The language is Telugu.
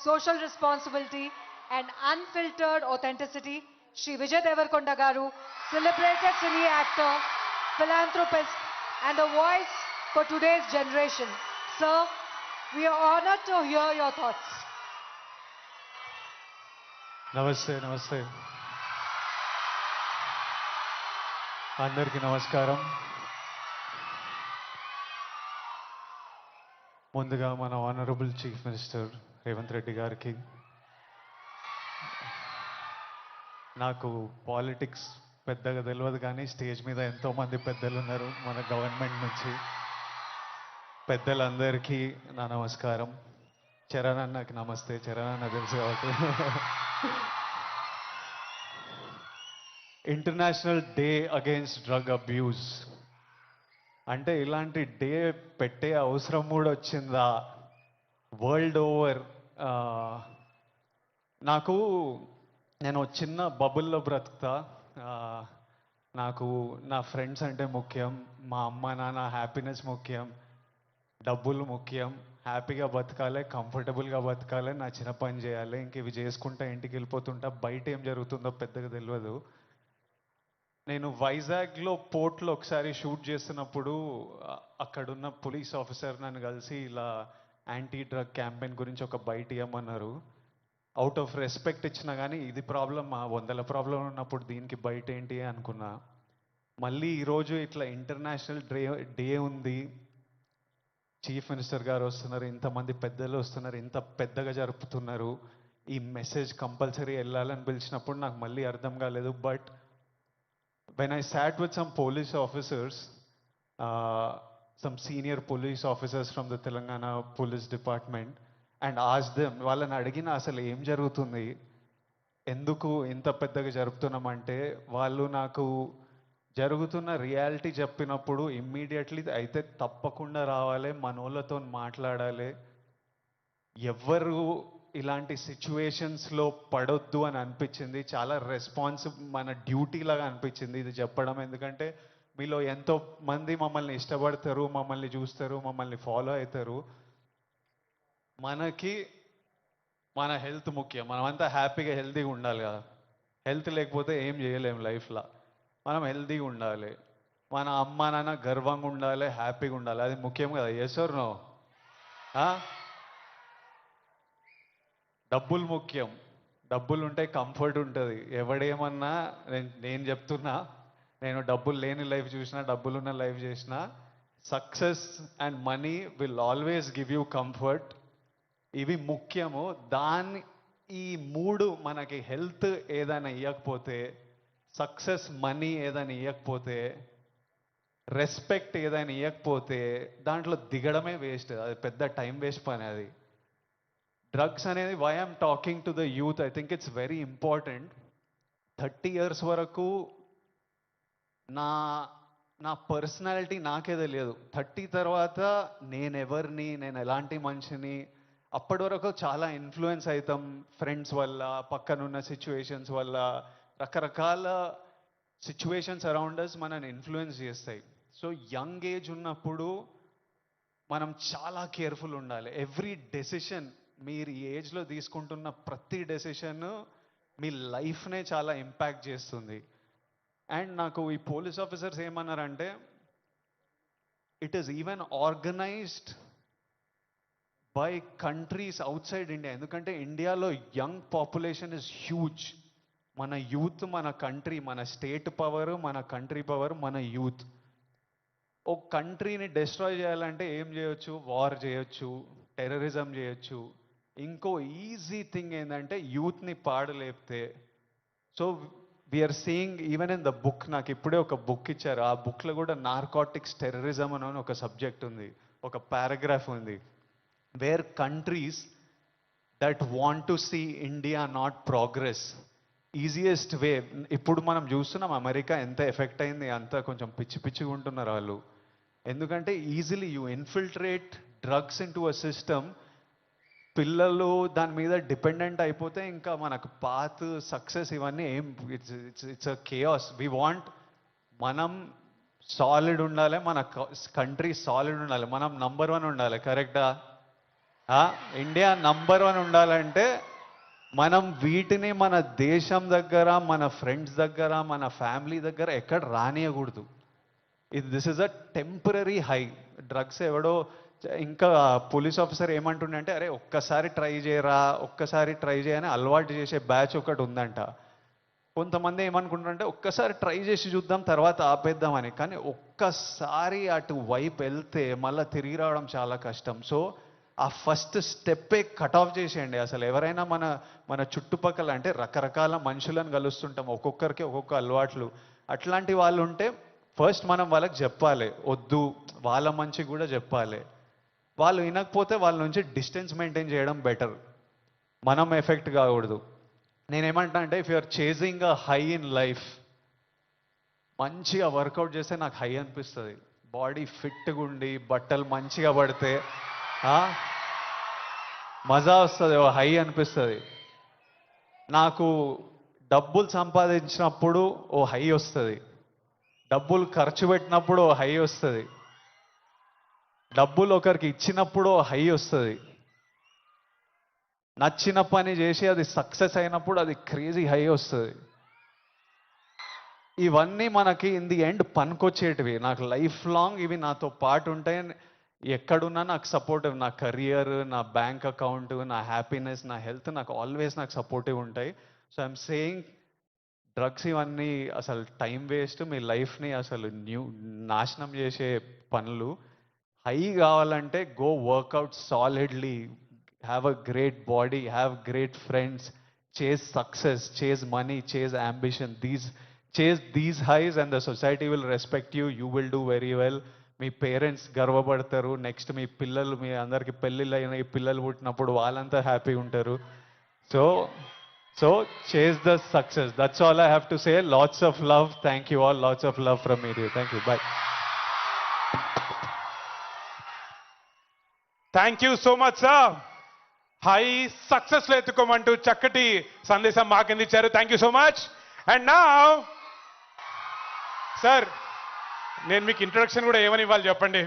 social responsibility, and unfiltered authenticity, Shri Vijay Devarkonda Garu, celebrated cine actor, philanthropist, and a voice for today's generation. Sir, we are honored to hear your thoughts. నమస్తే నమస్తే అందరికీ నమస్కారం. ముందుగా మన honourable chief minister Revanth Reddy గారికి, నాకు పాలిటిక్స్ పెద్దగా తెలియదు కానీ స్టేజ్ మీద ఎంతోమంది పెద్దలు ఉన్నారు మన గవర్నమెంట్ నుంచి. పెద్దలందరికీ నా నమస్కారం. చరణ్ అన్నకి నమస్తే. చరణ్ అన్న తెలుసు కాబట్టి. International day against drug abuse అంటే ఇలాంటి డే పెట్టే అవసరం కూడా వచ్చిందా వరల్డ్ ఓవర్? నేను చిన్న బబుల్లో బ్రతుకుతా. నాకు నా ఫ్రెండ్స్ అంటే ముఖ్యం, మా అమ్మ నాన్న హ్యాపీనెస్ ముఖ్యం, డబ్బులు ముఖ్యం, హ్యాపీగా బతకాలి, కంఫర్టబుల్గా బతకాలి, నా చిన్న పని చేయాలి, ఇంక ఇవి చేసుకుంటా ఇంటికి వెళ్ళిపోతుంటా. బయట ఏం జరుగుతుందో పెద్దగా తెలియదు. నేను వైజాగ్లో పోర్ట్లో ఒకసారి షూట్ చేస్తున్నప్పుడు అక్కడున్న పోలీస్ ఆఫీసర్ నన్ను కలిసి ఇలా యాంటీ డ్రగ్ క్యాంపెయిన్ గురించి ఒక బైట్ ఇవ్వమన్నారు. అవుట్ ఆఫ్ రెస్పెక్ట్ ఇచ్చినా కానీ ఇది ప్రాబ్లం, మా 100 ప్రాబ్లం ఉన్నప్పుడు దీనికి బయట ఏంటి అనుకున్నా. మళ్ళీ ఈరోజు ఇట్లా ఇంటర్నేషనల్ డే ఉంది, చీఫ్ మినిస్టర్ గారు వస్తున్నారు, ఇంతమంది పెద్దలు వస్తున్నారు, ఇంత పెద్దగా జరుపుతున్నారు, ఈ మెసేజ్ కంపల్సరీ వెళ్ళాలని పిలిచినప్పుడు నాకు మళ్ళీ అర్థం కాలేదు. But when I sat with some police officers, some senior police officers from the Telangana Police Department, and asked them, వాళ్ళని అడిగిన అసలు ఏం జరుగుతుంది, ఎందుకు ఇంత పెద్దగా జరుపుతున్నామంటే, వాళ్ళు నాకు జరుగుతున్న రియాలిటీ చెప్పినప్పుడు ఇమ్మీడియట్లీ అయితే తప్పకుండా రావాలి, మనోళ్ళతో మాట్లాడాలి, ఎవ్వరు ఇలాంటి సిచ్యువేషన్స్లో పడొద్దు అని అనిపించింది. చాలా మన డ్యూటీ లాగా అనిపించింది ఇది చెప్పడం. ఎందుకంటే మీలో ఎంతో మంది మమ్మల్ని ఇష్టపడతారు, మమ్మల్ని చూస్తారు, మమ్మల్ని ఫాలో అవుతారు. మనకి మన హెల్త్ ముఖ్యం. మనమంతా హ్యాపీగా హెల్తీగా ఉండాలి కదా. హెల్త్ లేకపోతే ఏం చేయలేము లైఫ్లో. మనం హెల్తీగా ఉండాలి, మన అమ్మ నాన్న గర్వంగా ఉండాలి, హ్యాపీగా ఉండాలి, అది ముఖ్యం కదా. Yes or no? డబ్బులు ముఖ్యం. డబ్బులు ఉంటే కంఫర్ట్ ఉంటుంది. ఎవడేమన్నా నేను చెప్తున్నా, నేను డబ్బులు లేని లైఫ్ చూసినా, డబ్బులున్న లైఫ్ చేసినా, success and money will always give you comfort. ఇవి ముఖ్యము. ఈ మూడు మనకి హెల్త్ ఏదైనా ఇవ్వకపోతే, సక్సెస్ మనీ ఏదైనా ఇవ్వకపోతే, రెస్పెక్ట్ ఏదైనా ఇవ్వకపోతే దాంట్లో దిగడమే వేస్ట్. అది పెద్ద టైం వేస్ట్ పని. అది డ్రగ్స్ అనేది, why I'm talking to the youth, I think it's very important. 30 years వరకు నా పర్సనాలిటీ నాకే తెలియదు. 30 తర్వాత నేనెవరిని, నేను ఎలాంటి మనిషిని, అప్పటి వరకు చాలా ఇన్ఫ్లుయెన్స్ అవుతాం ఫ్రెండ్స్ వల్ల, పక్కనున్న సిచ్యువేషన్స్ వల్ల. రకరకాల సిచ్యువేషన్స్ అరౌండ్ అస్ మనని ఇన్ఫ్లుయెన్స్ చేస్తాయి. సో యంగ్ ఏజ్ ఉన్నప్పుడు మనం చాలా కేర్ఫుల్ ఉండాలి. ఎవ్రీ డెసిషన్, మీరు ఈ ఏజ్లో తీసుకుంటున్న ప్రతి డెసిషన్ మీ లైఫ్నే చాలా ఇంపాక్ట్ చేస్తుంది. అండ్ నాకు ఈ పోలీస్ ఆఫీసర్స్ ఏమన్నారంటే, it is even organised by countries out side India. ఎందుకంటే ఇండియాలో యంగ్ పాపులేషన్ ఇస్ హ్యూజ్. మన యూత్, మన కంట్రీ, మన స్టేట్ పవర్, మన కంట్రీ పవర్, మన యూత్. ఒక కంట్రీని డిస్ట్రాయ్ చేయాలంటే ఏం చేయొచ్చు? వార్ చేయొచ్చు, టెర్రరిజం చేయొచ్చు. ఇంకో ఈజీ థింగ్ ఏంటంటే యూత్ని పాడలేపితే. So we are seeing even in the book, నాకు ఇప్పుడే ఒక బుక్ ఇచ్చారు, ఆ బుక్లో కూడా నార్కోటిక్స్ టెర్రరిజం అని ఒక సబ్జెక్ట్ ఉంది, ఒక పారాగ్రాఫ్ ఉంది. Where countries that want to see India not progress, easiest way. ఇప్పుడు మనం చూస్తున్నాం అమెరికా ఎంత ఎఫెక్ట్ అయింది, అంతా కొంచెం పిచ్చిగా ఉంటున్నారు వాళ్ళు. ఎందుకంటే easily you infiltrate drugs in to a system. పిల్లలు దాని మీద డిపెండెంట్ అయిపోతే ఇంకా మనకు పాత్, సక్సెస్ ఇవన్నీ ఏం, it's a chaos. We want, మనం సాలిడ్ ఉండాలి, మన కంట్రీ సాలిడ్ ఉండాలి, మనం నంబర్ 1 ఉండాలి. కరెక్టా? ఇండియా నంబర్ 1 ఉండాలంటే మనం వీటిని మన దేశం దగ్గర, మన ఫ్రెండ్స్ దగ్గర, మన ఫ్యామిలీ దగ్గర ఎక్కడ రానియకూడదు. This is a temporary high. Drugs ఎవడో ఇంకా పోలీస్ ఆఫీసర్ ఏమంటుండే, అరే ఒక్కసారి ట్రై చేయరా, ఒక్కసారి ట్రై చేయని అలవాటు చేసే బ్యాచ్ ఒకటి ఉందంట. కొంతమంది ఏమనుకుంటారంటే ఒక్కసారి ట్రై చేసి చూద్దాం తర్వాత ఆపేద్దామని. కానీ ఒక్కసారి అటు వైపు వెళ్తే మళ్ళీ తిరిగి రావడం చాలా కష్టం. సో ఆ ఫస్ట్ స్టెప్పే కట్ ఆఫ్ చేసేయండి. అసలు ఎవరైనా మన చుట్టుపక్కల అంటే రకరకాల మనుషులను కలుస్తుంటాం, ఒక్కొక్కరికి ఒక్కొక్క అలవాట్లు. అట్లాంటి వాళ్ళు ఉంటే ఫస్ట్ మనం వాళ్ళకి చెప్పాలి, వద్దు, వాళ్ళ మంచి కూడా చెప్పాలి. వాళ్ళు వినకపోతే వాళ్ళ నుంచి డిస్టెన్స్ మెయింటైన్ చేయడం బెటర్, మనం ఎఫెక్ట్ కాకూడదు. నేనేమంటా అంటే if you are chasing a high in life, మంచిగా వర్కౌట్ చేస్తే నాకు హై అనిపిస్తుంది. బాడీ ఫిట్గా ఉండి బట్టలు మంచిగా పడితే మజా వస్తుంది, ఓ హై అనిపిస్తుంది. నాకు డబ్బులు సంపాదించినప్పుడు ఓ హై వస్తుంది, డబ్బులు ఖర్చు పెట్టినప్పుడు ఓ హై వస్తుంది, డబ్బులు ఒకరికి ఇచ్చినప్పుడు ఓ హై వస్తుంది, నచ్చిన పని చేసి అది సక్సెస్ అయినప్పుడు అది క్రేజీ హై వస్తుంది. ఇవన్నీ మనకి ఇన్ ది ఎండ్ పనికొచ్చేటివి. నాకు లైఫ్ లాంగ్ ఇవి నాతో పాటు ఉంటాయి. ఎక్కడున్నా నాకు సపోర్టివ్, నా కెరియర్, నా బ్యాంక్ అకౌంట్, నా హ్యాపీనెస్, నా హెల్త్ నాకు ఆల్వేస్ నాకు సపోర్టివ్ ఉంటాయి. సో ఐఎమ్ సేయింగ్ డ్రగ్స్ ఇవన్నీ అసలు టైం వేస్ట్, మీ లైఫ్ని అసలు నాశనం చేసే పనులు. హై కావాలంటే go workout solidly, have a great body, have great friends, chase success, chase money, chase ambition. Chase these highs and the society will respect you. You will do very well. మీ పేరెంట్స్ గర్వపడతారు. నెక్స్ట్ మీ పిల్లలు, మీ అందరికి పెళ్ళిళ్ళు అయిన పిల్లలు పుట్టినప్పుడు వాళ్ళంతా హ్యాపీ ఉంటారు. So chase the success. That's all I have to say. Lots of love. Thank you all. Lots of love from me. Thank you. Bye. Thank you so much sir. High success లో ఎత్తుకోమంటూ చక్కటి సందేశం మాకు అందించారు. Thank you so much. And now sir, నేను మీకు ఇంట్రొడక్షన్ కూడా ఏమని ఇవ్వాలి చెప్పండి.